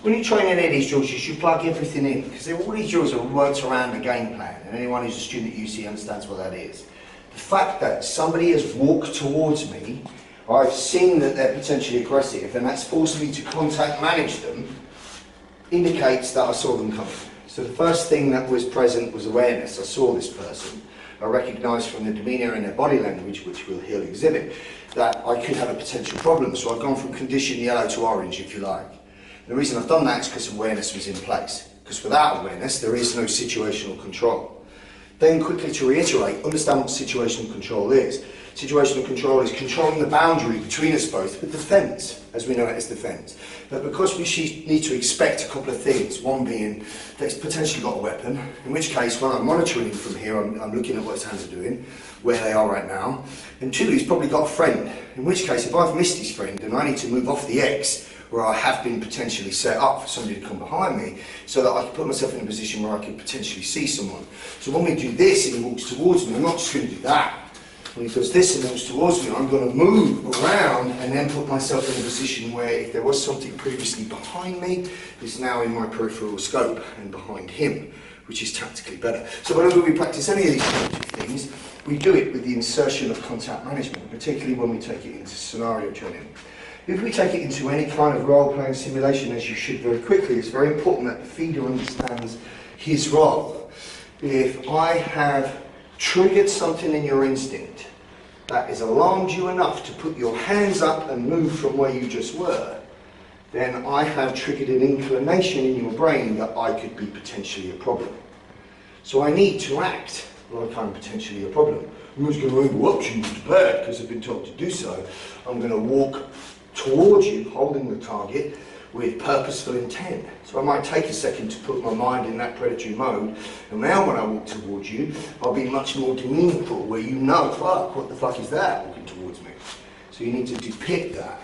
When you train any of these drills, you should plug everything in, because all these drills are worked around the game plan, and anyone who's a student at UC understands what that is. The fact that somebody has walked towards me, I've seen that they're potentially aggressive, and that's forced me to contact manage them, indicates that I saw them coming. So the first thing that was present was awareness. I saw this person. I recognised from the demeanour and their body language, which he'll exhibit, that I could have a potential problem. So I've gone from condition yellow to orange, if you like. And the reason I've done that is because awareness was in place. Because without awareness, there is no situational control. Then quickly to reiterate, understand what situational control is. Situational control is controlling the boundary between us both with defence, as we know it as defence. But because we need to expect a couple of things, one being that he's potentially got a weapon, in which case when I'm monitoring him from here, I'm looking at what his hands are doing, where they are right now, and two, he's probably got a friend, in which case if I've missed his friend and I need to move off the X, where I have been potentially set up for somebody to come behind me, so that I can put myself in a position where I could potentially see someone. So when we do this and he walks towards me, I'm not just going to do that. When he does this and walks towards me, I'm going to move around and then put myself in a position where if there was something previously behind me, it's now in my peripheral scope and behind him, which is tactically better. So whenever we practice any of these kinds of things, we do it with the insertion of contact management, particularly when we take it into scenario training. If we take it into any kind of role-playing simulation, as you should very quickly, it's very important that the feeder understands his role. If I have triggered something in your instinct that has alarmed you enough to put your hands up and move from where you just were, then I have triggered an inclination in your brain that I could be potentially a problem. So I need to act like I'm potentially a problem. I'm not going to interrupt you, Mr. Bird, because I've been told to do so. I'm going to walk towards you, holding the target, with purposeful intent. So I might take a second to put my mind in that predatory mode, and now when I walk towards you, I'll be much more demeaningful, where you know, fuck, what the fuck is that walking towards me? So you need to depict that.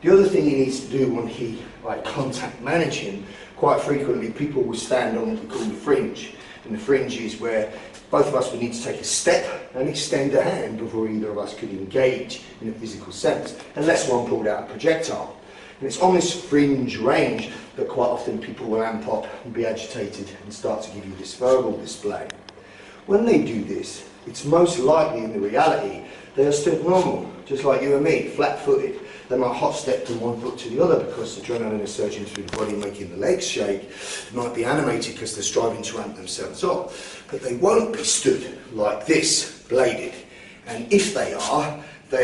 The other thing he needs to do when he contact manage him, quite frequently people will stand on what we call the fringe. And the fringe is where both of us would need to take a step and extend a hand before either of us could engage in a physical sense, unless one pulled out a projectile. And it's on this fringe range that quite often people will amp up and be agitated and start to give you this verbal display. When they do this, it's most likely in the reality they are stood normal, just like you and me, flat-footed. They might hot step from one foot to the other because adrenaline is surging through the body, making the legs shake. They might be animated because they're striving to amp themselves up. But they won't be stood like this, bladed. And if they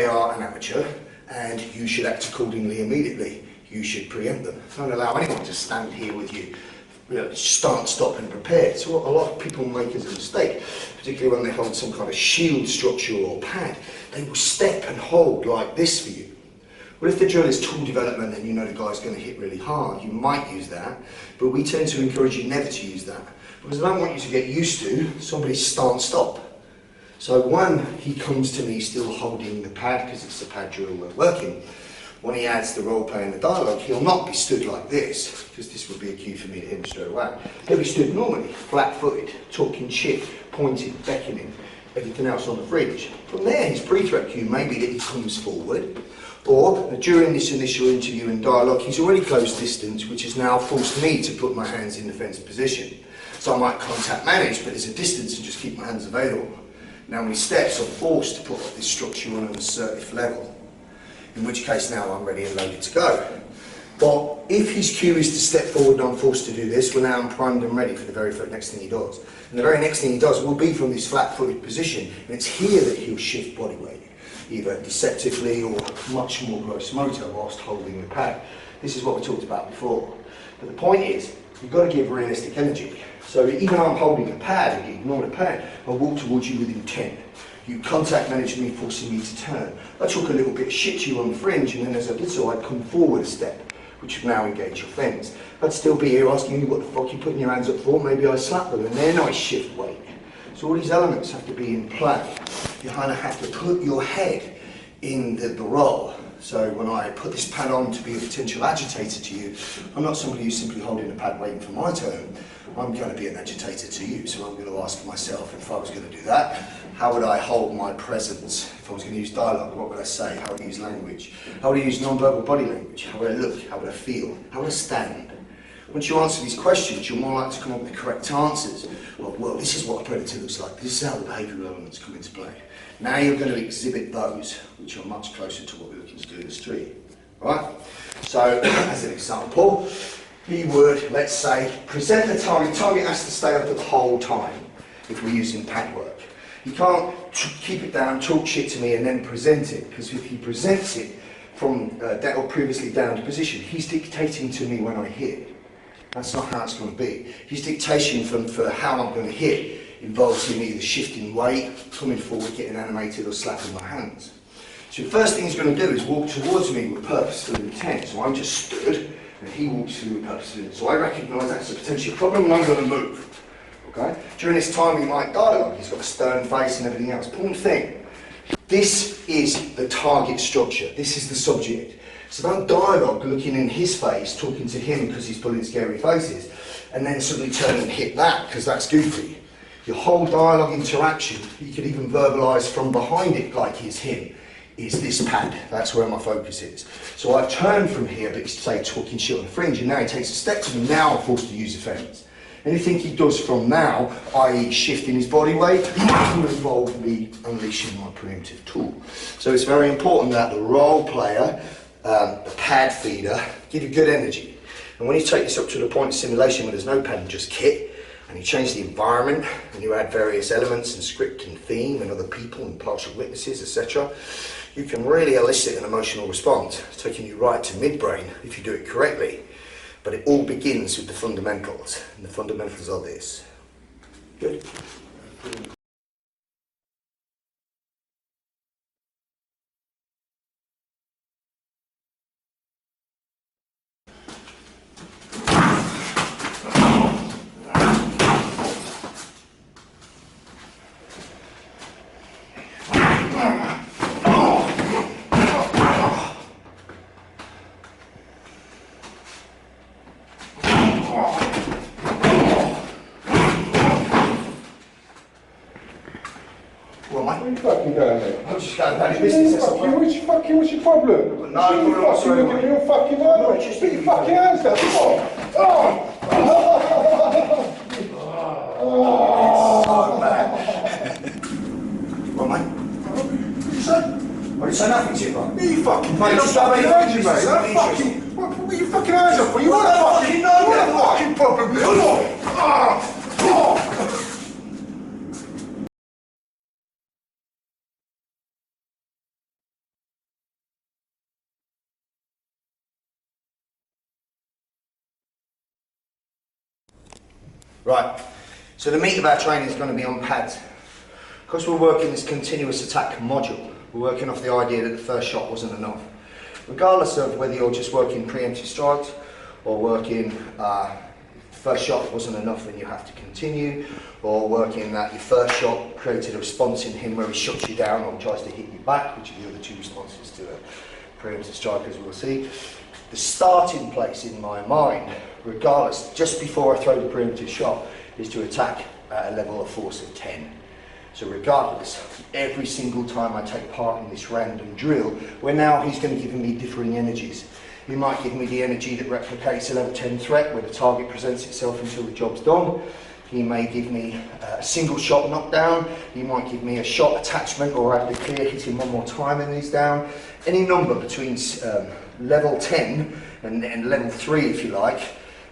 are an amateur, and you should act accordingly immediately. You should preempt them. Don't allow anyone to stand here with you, start, stop and prepare. So what a lot of people make as a mistake, particularly when they hold some kind of shield structure or pad, they will step and hold like this for you. Well, if the drill is tool development and you know the guy's going to hit really hard, you might use that, but we tend to encourage you never to use that, because I don't want you to get used to somebody's start-stop. So when he comes to me still holding the pad, because it's a pad drill we're working, when he adds the role play and the dialogue, he'll not be stood like this, because this would be a cue for me to hit him straight away. He'll be stood normally, flat-footed, talking shit, pointing, beckoning, everything else on the fringe. From there, his pre-threat cue may be that he comes forward, or during this initial interview and dialogue, he's already close distance, which has now forced me to put my hands in defence position. So I might contact manage, but there's a distance and just keep my hands available. Now when he steps, I'm forced to put up this structure on an assertive level, in which case now I'm ready and loaded to go. But if his cue is to step forward and I'm forced to do this, well now I'm primed and ready for the very next thing he does. And the very next thing he does will be from this flat-footed position, and it's here that he'll shift body weight, either deceptively or much more gross motor whilst holding the pad. This is what we talked about before. But the point is, you've got to give realistic energy. So even though I'm holding a pad and you ignore the pad, I'll walk towards you with intent. You contact manage me, forcing me to turn. I talk a little bit of shit to you on the fringe, and then as I did so, I'd come forward a step, which would now engage your friends. I'd still be here asking you what the fuck you're putting your hands up for. Maybe I slap them, and then I shift weight. So all these elements have to be in play. You kind of have to put your head in the role. So when I put this pad on to be a potential agitator to you, I'm not somebody who's simply holding the pad waiting for my turn. I'm going to be an agitator to you. So I'm going to ask myself, if I was going to do that, how would I hold my presence? If I was going to use dialogue, what would I say? How would I use language? How would I use non-verbal body language? How would I look? How would I feel? How would I stand? Once you answer these questions, you're more likely to come up with the correct answers. Well, this is what a predator looks like. This is how the behavioural elements come into play. Now you're going to exhibit those, which are much closer to what we're looking to do in the street. Right? So, as an example, he would, let's say, present the target. The target has to stay up the whole time if we're using pad work. He can't keep it down, talk shit to me and then present it, because if he presents it from that or previously down position, he's dictating to me when I hit. That's not how it's going to be. His dictation for how I'm going to hit involves him either shifting weight, coming forward, getting animated or slapping my hands. So the first thing he's going to do is walk towards me with purposeful intent. So I'm just stood and he walks through with purposeful intent. So I recognise that's a potential problem and I'm going to move. Okay? During this time he might dialogue. He's got a stern face and everything else. Important thing. This is the target structure. This is the subject. So don't dialogue looking in his face, talking to him because he's pulling scary faces, and then suddenly turn and hit that because that's goofy. Your whole dialogue interaction, you could even verbalise from behind it like he's him, is this pad. That's where my focus is. So I turn from here, but he's say talking shit on the fringe, and now he takes a step to me. Now I'm forced to use offence. Anything he does from now, i.e. shifting his body weight, will involve me unleashing my preemptive tool. So it's very important that the role player, the pad feeder, give you good energy. And when you take this up to the point of simulation where there's no pad and just kit, and you change the environment, and you add various elements and script and theme and other people and partial witnesses, etc., you can really elicit an emotional response, taking you right to midbrain if you do it correctly. But it all begins with the fundamentals, and the fundamentals are this. Good? Where you fucking going, mate? I'm just going about your business. What's your problem? No, you fucking looking at your fucking way, mate. Just put your fucking hands down. So bad. Well, mate. What did you say? What did you say? Nothing to you, mate. You fucking mate. Just fucking hands, you, mate. Don't fucking. What your fucking hands up for? You want a fucking know what a fucking problem is? Right, so the meat of our training is going to be on pads. Because we're working this continuous attack module, we're working off the idea that the first shot wasn't enough. Regardless of whether you're just working preemptive strikes or working first shot wasn't enough and you have to continue, or working that your first shot created a response in him where he shuts you down or tries to hit you back, which are the other two responses to a preemptive strike, as we'll see. The starting place in my mind, regardless, just before I throw the preemptive shot, is to attack at a level of force of 10. So regardless, every single time I take part in this random drill, where now he's going to give me differing energies. He might give me the energy that replicates a level 10 threat, where the target presents itself until the job's done. He may give me a single shot knockdown. He might give me a shot attachment, or add the clear, hit him one more time and he's down. Any number between level 10 and level 3, if you like,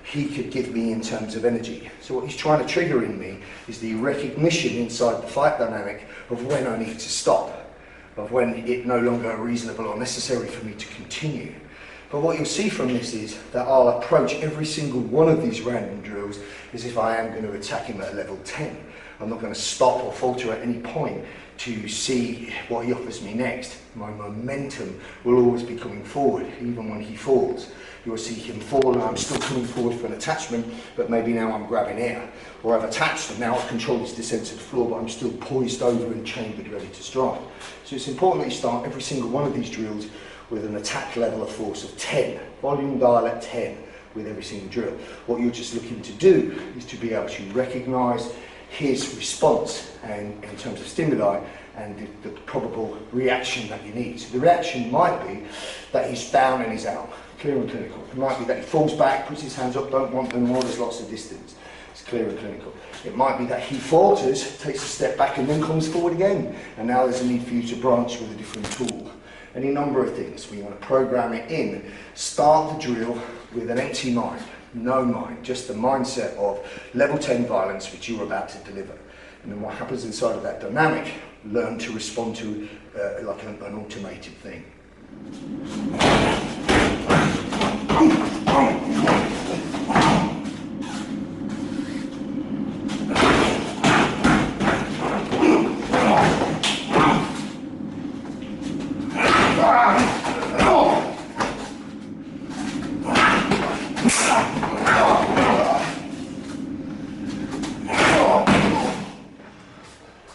he could give me in terms of energy. So what he's trying to trigger in me is the recognition inside the fight dynamic of when I need to stop, of when it's no longer reasonable or necessary for me to continue. But what you'll see from this is that I'll approach every single one of these random drills as if I am going to attack him at a level 10. I'm not going to stop or falter at any point to see what he offers me next. My momentum will always be coming forward, even when he falls. You'll see him fall and I'm still coming forward for an attachment, but maybe now I'm grabbing air. Or I've attached and now I've controlled his descent to the floor, but I'm still poised over and chambered, ready to strike. So it's important that you start every single one of these drills with an attack level of force of 10, volume dial at 10 with every single drill. What you're just looking to do is to be able to recognise his response and in terms of stimuli and the probable reaction that you need. So the reaction might be that he's down and he's out. Clear and clinical. It might be that he falls back, puts his hands up, don't want them more, there's lots of distance. It's clear and clinical. It might be that he falters, takes a step back and then comes forward again. And now there's a need for you to branch with a different tool. Any number of things. We want to program it in. Start the drill with an empty mind. No mind. Just the mindset of level 10 violence which you're about to deliver. And then what happens inside of that dynamic, learn to respond to like an automated thing.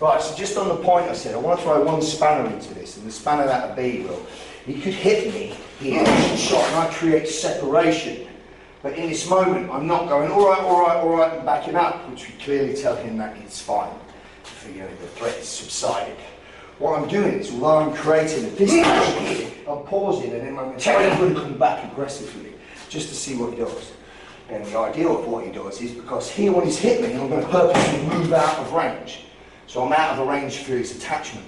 Right, so just on the point I said, I want to throw one spanner into this, and the spanner that would be, well, he could hit me here, shot, and I create separation. But in this moment, I'm not going, all right, and backing up, which would clearly tell him that it's fine. The threat is subsided. What I'm doing is, although I'm creating a distance here, I'm pausing, and then I'm going to come back aggressively, just to see what he does. And the ideal of what he does is, because here when he's hit me, I'm going to purposely move out of range. So I'm out of the range for his attachment.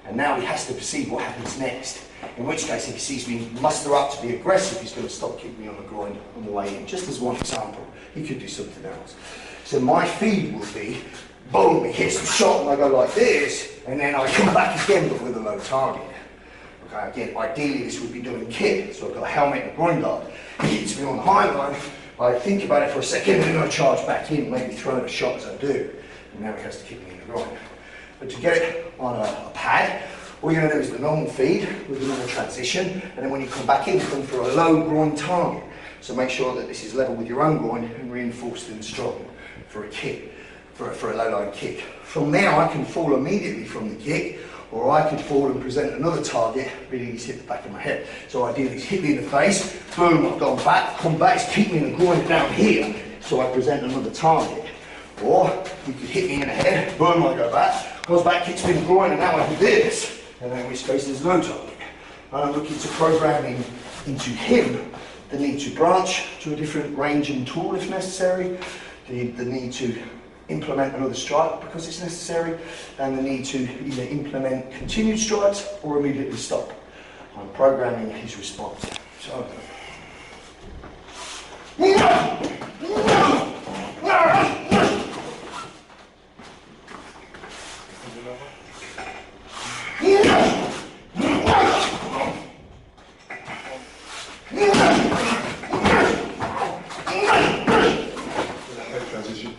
And now he has to perceive what happens next. In which case, if he sees me muster up to be aggressive, he's going to stop kicking me on the groin on the way in. Just as one example, he could do something else. So my feed will be, boom, he hits the shot and I go like this, and then I come back again but with a low target. Okay, again, ideally this would be doing kick. So I've got a helmet and a groin guard. He hits me on the high line, I think about it for a second and then I charge back in, maybe throwing a shot as I do. And now he has to kick me in the groin. But to get it on a pad, all you're going to do is the normal feed with the normal transition, and then when you come back in, come for a low groin target. So make sure that this is level with your own groin and reinforced and strong for a kick, for a low line kick. From there, I can fall immediately from the kick, or I could fall and present another target, really he's hit the back of my head. So ideally he's hit me in the face, boom, I've gone back, come back, he's kicked me in the groin down here, so I present another target. Or he could hit me in the head, boom, I go back, goes back, kicks me in the groin, and now I do this. And then in which case there's no target. And I'm looking to programming into him the need to branch to a different range and tool if necessary, the need to implement another strike because it's necessary, and the need to either implement continued strikes or immediately stop. I'm programming his response. So. Transition.